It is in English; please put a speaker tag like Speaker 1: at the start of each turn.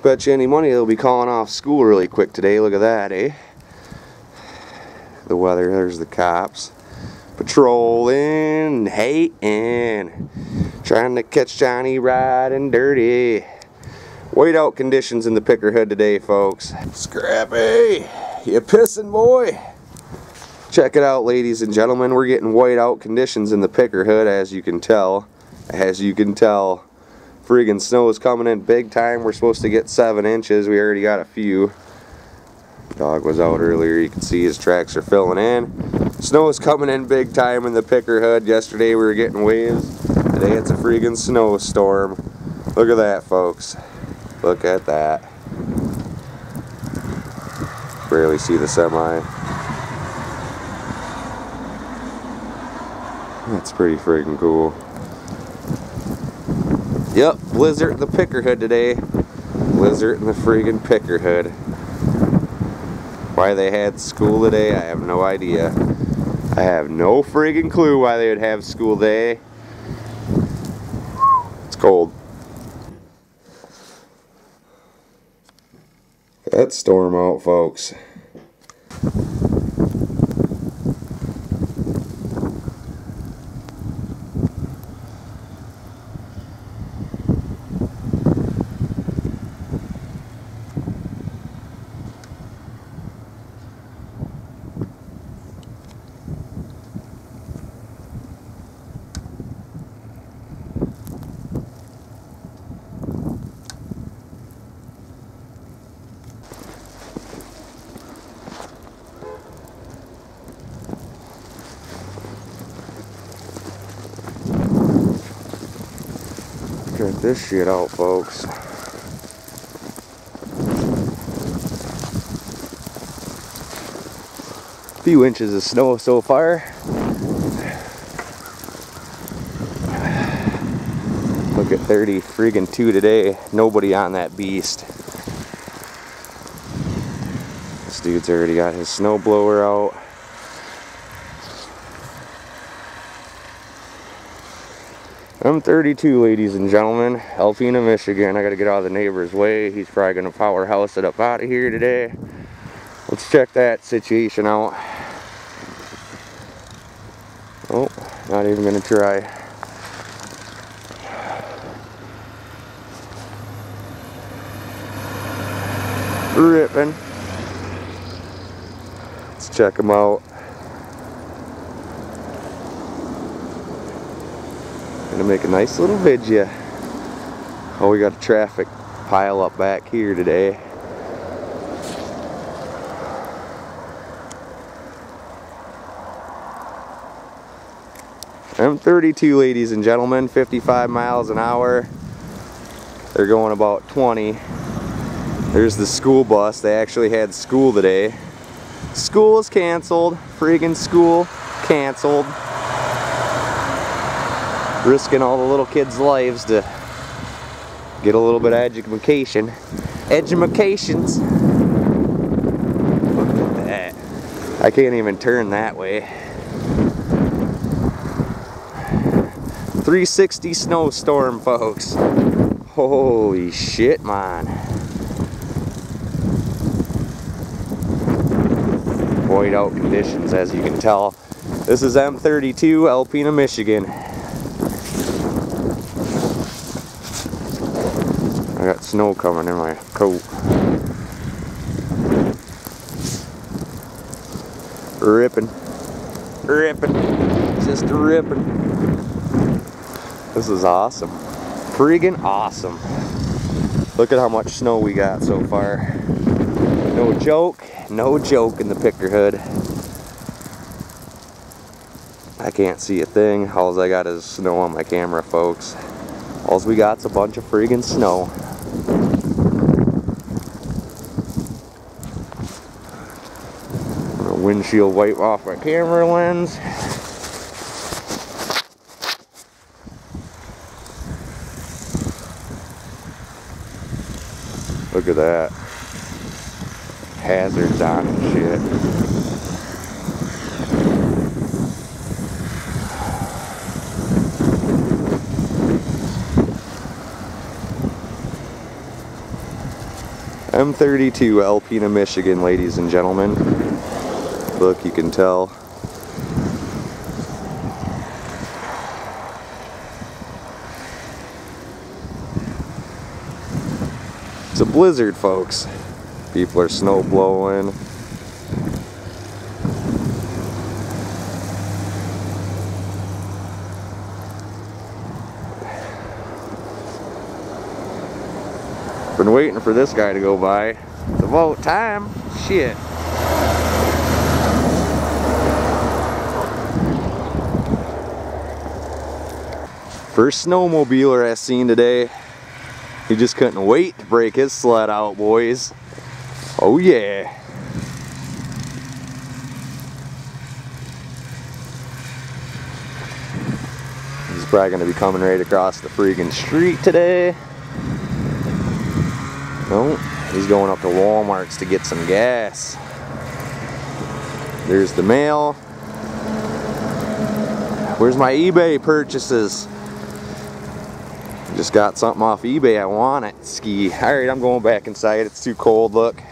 Speaker 1: Bet you any money they'll be calling off school really quick today. Look at that, eh? The weather, there's the cops. Patrolling, hating, trying to catch Johnny riding dirty. Whiteout conditions in the picker hood today, folks. Scrappy, you pissing boy? Check it out, ladies and gentlemen. We're getting whiteout conditions in the picker hood, as you can tell. Friggin' snow is coming in big time. We're supposed to get 7 inches. We already got a few. Dog was out earlier. You can see his tracks are filling in. Snow is coming in big time in the picker hood. Yesterday we were getting waves. Today it's a friggin' snowstorm. Look at that, folks. Look at that. Barely see the semi. That's pretty friggin' cool. Yep, blizzard in the picker hood today. Blizzard in the friggin' picker hood. Why they had school today, I have no idea. I have no friggin' clue why they would have school today. It's cold. That storm out, folks. Check this shit out, folks. A few inches of snow so far. Look at 30 friggin' 2 today. Nobody on that beast. This dude's already got his snow blower out. I'm 32, ladies and gentlemen. Alpena, Michigan. I gotta get out of the neighbor's way. He's probably gonna powerhouse it up out of here today. Let's check that situation out. Oh, not even gonna try. Ripping. Let's check him out. Gonna make a nice little video. Oh, we got a traffic pile up back here today. I'm 32, ladies and gentlemen, 55 miles an hour. They're going about 20. There's the school bus. They actually had school today. School is canceled. Friggin' school canceled. Risking all the little kids' lives to get a little bit of education. Edumacations. Look at that. I can't even turn that way. 360 snowstorm, folks. Holy shit, man. Whiteout conditions, as you can tell. This is M32, Alpena, Michigan. I got snow coming in my coat. Ripping. Ripping. Just ripping. This is awesome. Friggin' awesome. Look at how much snow we got so far. No joke. No joke in the picker hood. I can't see a thing. All I got is snow on my camera, folks. All we got's a bunch of friggin' snow. Windshield wipe off my camera lens. Look at that. Hazards on and shit. M32 Alpena, Michigan, ladies and gentlemen. Look, you can tell. It's a blizzard, folks. People are snow blowing. Been waiting for this guy to go by. It's about time. Shit. First snowmobiler I seen today. He just couldn't wait to break his sled out, boys. Oh yeah. He's probably gonna be coming right across the freaking street today. No, he's going up to Walmart's to get some gas. There's the mail. Where's my eBay purchases? Just got something off eBay. I want it. Ski. Alright, I'm going back inside. It's too cold, look.